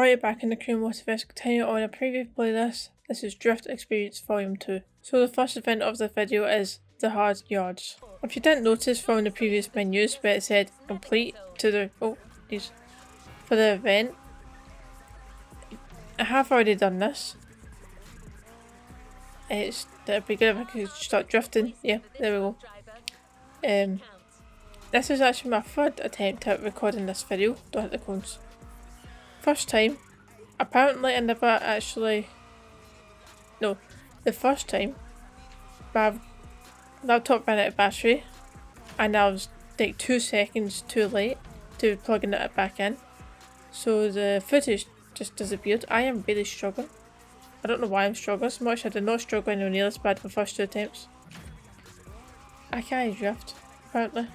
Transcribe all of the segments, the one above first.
Alright, back in the crew Motorfest, continue on a previous playlist. This is Drift Experience Volume 2. So the first event of the video is the hard yards. If you didn't notice from the previous menus where it said complete to the for the event, I have already done this. That'd be good if I could start drifting. Yeah, there we go. This is actually my third attempt at recording this video. Don't hit the cones. First time, apparently I never actually. No, the first time, my laptop ran out of battery, and I was like 2 seconds too late to plugging it back in, so the footage just disappeared. I am really struggling. I don't know why I'm struggling so much. I did not struggle anywhere near this bad for the first 2 attempts. I can't drift, apparently.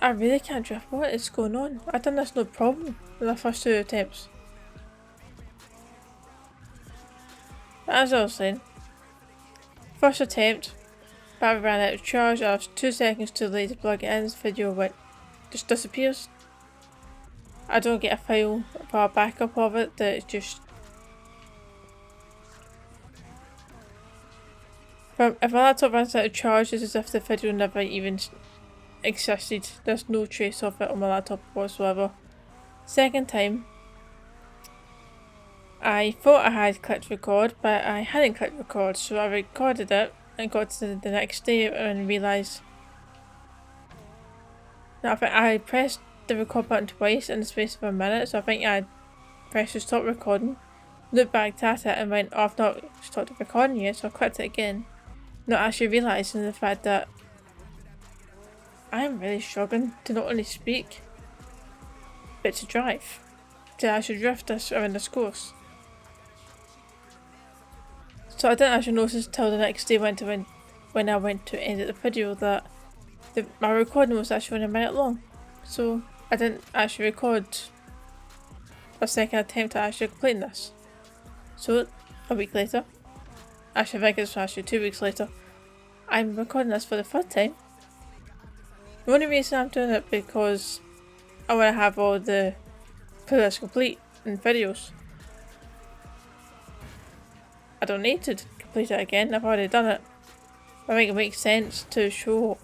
I really can't drift. What is going on? I've done this no problem with the first 2 attempts. But as I was saying, first attempt, battery ran out of charge. I was 2 seconds too late to plug it in. This video just disappears. I don't get a file for a backup of it. That it's just. If my laptop runs out of charge, it's as if the video never even existed. There's no trace of it on my laptop whatsoever. Second time, I thought I had clicked record, but I hadn't clicked record, so I recorded it and got to the next day and realised that I pressed the record button twice in the space of a minute, so I think I pressed to stop recording, looked back at it and went, oh, I've not stopped recording yet, so I clicked it again, not actually realising the fact that I'm really struggling to not only speak, but to drive, to actually drift this around this course. So I didn't actually notice until the next day when I went to edit the video that my recording was actually only a minute long. So I didn't actually record a second attempt at actually completing this. So a week later, actually I think it's actually 2 weeks later, I'm recording this for the third time. The only reason I'm doing it because I want to have all the playlists complete in videos. I don't need to complete it again, I've already done it. I think it makes sense to show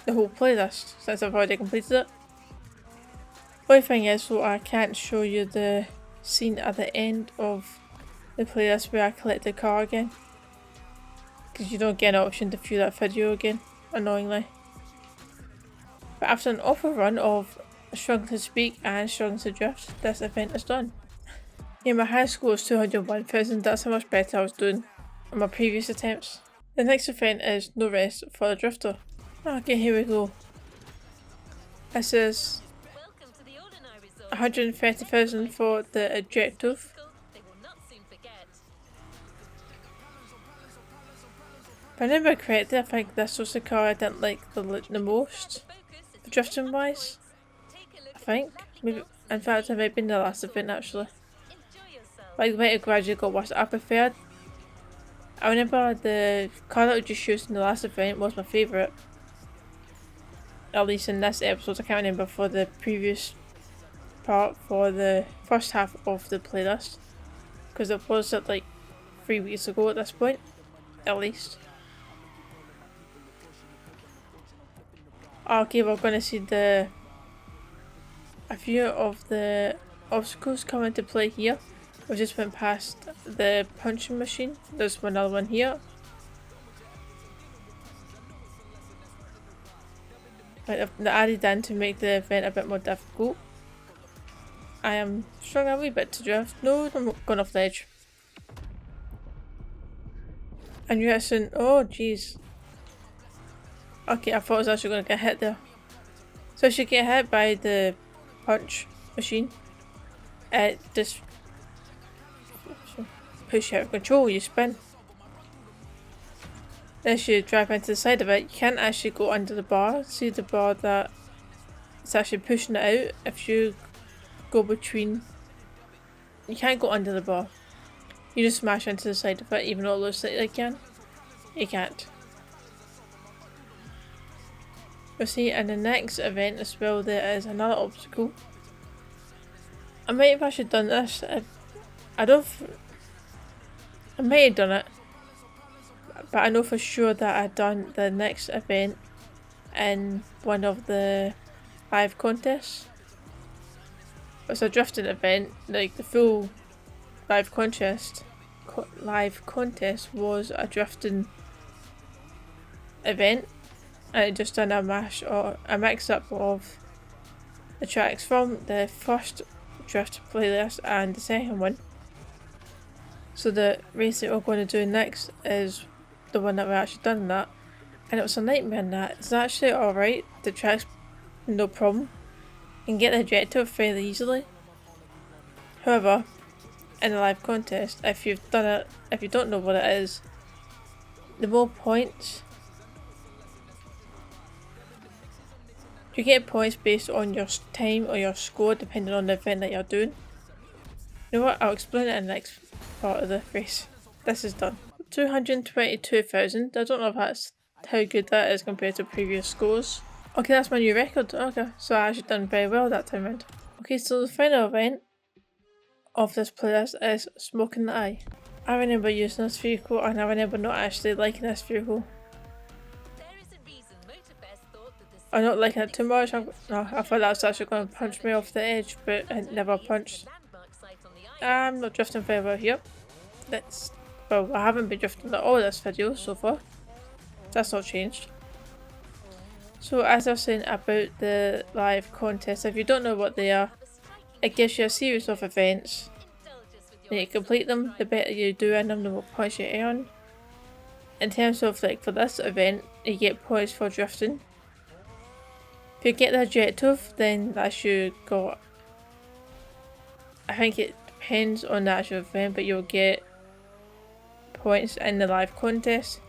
the whole playlist since I've already completed it. The only thing is, so I can't show you the scene at the end of the playlist where I collect the car again. Because you don't get an option to view that video again, annoyingly. But after an awful run of struggling to speak and struggling to drift, this event is done. Yeah, my high score was 201,000, that's how much better I was doing on my previous attempts. The next event is No Rest for the Drifter. Okay, here we go. This is 130,000 for the objective. If I remember correctly, I think this was the car I didn't like the most, drifting wise. I think. Maybe, in fact, it might have been the last event actually. Like the way it gradually got worse. I preferred. I remember the car that we just used in the last event was my favourite. At least in this episode, I can't remember for the previous part for the first half of the playlist. Because it was like 3 weeks ago at this point, at least. Okay, we're going to see a few of the obstacles come into play here. We just went past the punching machine. There's another one here. Right, they added in to make the event a bit more difficult. I am struggling a wee bit to drift. No, I'm going off the edge. And you're saying, oh jeez. Okay, I thought I was actually going to get hit there. So if you get hit by the punch machine, it just push you out of control, you spin. As you drive into the side of it, you can't actually go under the bar. See the bar that it's actually pushing it out. If you go between, you can't go under the bar. You just smash into the side of it, even though it looks like you can. You can't. You'll see in the next event as well there is another obstacle. I might have actually done this. I might have done it, but I know for sure that I'd done the next event in one of the live contests. It's a drifting event, like the full live contest was a drifting event, and it just done a mix up of the tracks from the first drift playlist and the second one. So the race that we're going to do next is the one that we actually done that, and it was a nightmare in that. It's actually alright, the track's no problem. You can get the objective fairly easily. However, in a live contest, if you've done it, if you don't know what it is, the more points, you get points based on your time or your score depending on the event that you're doing. You know what, I'll explain it in the next part of the race. This is done. 222,000, I don't know if that's how good that is compared to previous scores. Okay, that's my new record. Okay, so I actually done very well that time round. Okay, so the final event of this playlist is Smoke in the Eye. I remember using this vehicle and I remember not actually liking this vehicle. I'm not liking it too much. I thought that was actually going to punch me off the edge, but it never punched. I'm not drifting very well here. Well, I haven't been drifting at all this video so far. That's not changed. So as I was saying about the live contests, if you don't know what they are, it gives you a series of events. And you complete them, the better you do in them, the more points you earn. In terms of like for this event, you get points for drifting. If you get the objective, then that's you got, I think it depends on the actual event, but you'll get points in the live contest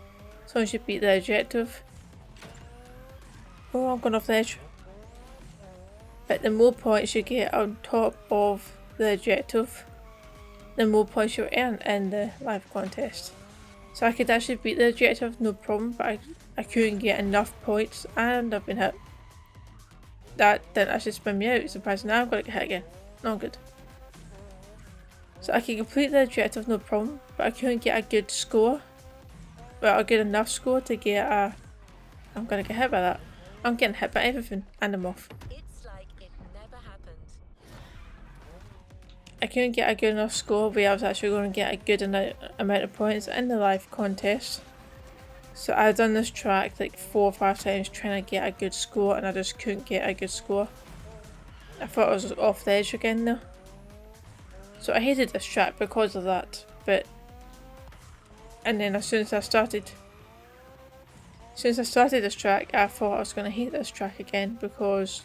as long as you beat the objective. Oh, I'm going off the edge. But the more points you get on top of the objective, the more points you earn in the live contest. So I could actually beat the objective, no problem, but I couldn't get enough points and I've been hit. That didn't actually spin me out, surprisingly. Now I'm going to get hit again. Not good. So I can complete the objective, no problem, but I couldn't get a good score. Well, a good enough score to get a... I'm going to get hit by that. I'm getting hit by everything and I'm off. I couldn't get a good enough score where I was actually going to get a good amount of points in the live contest. So I've done this track like 4 or 5 times trying to get a good score and I just couldn't get a good score. I thought I was off the edge again though. So I hated this track because of that, and then as soon as I started this track, I thought I was going to hate this track again because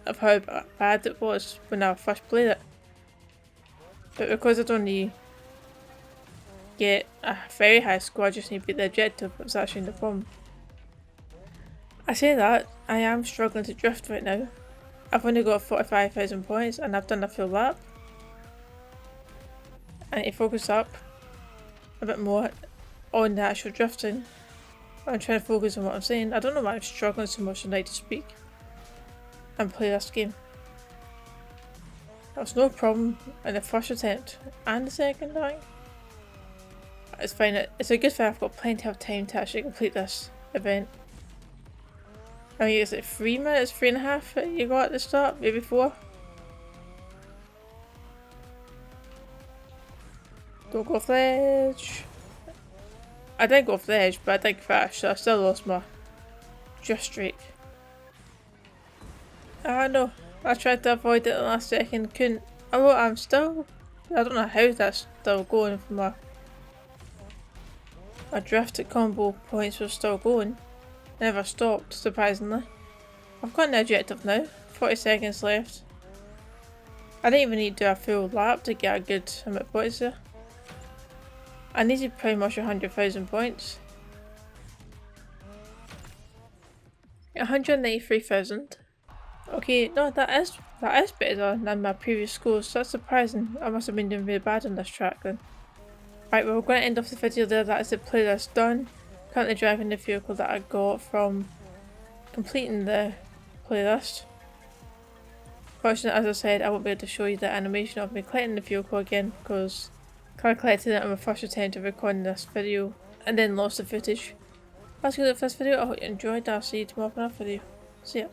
of how bad it was when I first played it. But because I'd only get a very high score, I just need to beat the objective, it was actually no problem. I say that, I am struggling to drift right now. I've only got 45,000 points and I've done a full lap. I need to focus up a bit more on the actual drifting. I'm trying to focus on what I'm saying. I don't know why I'm struggling so much tonight to speak and play this game. That was no problem in the first attempt and the second, I think. It's fine. It's a good thing I've got plenty of time to actually complete this event. I mean, it's like 3 minutes, 3.5 that you got at the start, maybe 4. Don't go off the edge. I did go off the edge, but I did crash, so I still lost my drift streak. Ah no, I tried to avoid it at the last second, couldn't. Oh, I don't know how that's still going for my drift combo points were still going. Never stopped, surprisingly. I've got an objective now, 40 seconds left. I didn't even need to do a full lap to get a good amount of points there. I needed pretty much 100,000 points. 193,000. Okay, no, that is better than my previous scores, so that's surprising. I must have been doing really bad on this track then. Right, well, we're going to end off the video there. That is the playlist done. Currently driving the vehicle that I got from completing the playlist. Fortunately, as I said, I won't be able to show you the animation of me collecting the fuel core again because I collected it on my first attempt of recording this video and then lost the footage. That's good for this video. I hope you enjoyed. I'll see you tomorrow for another video. See ya.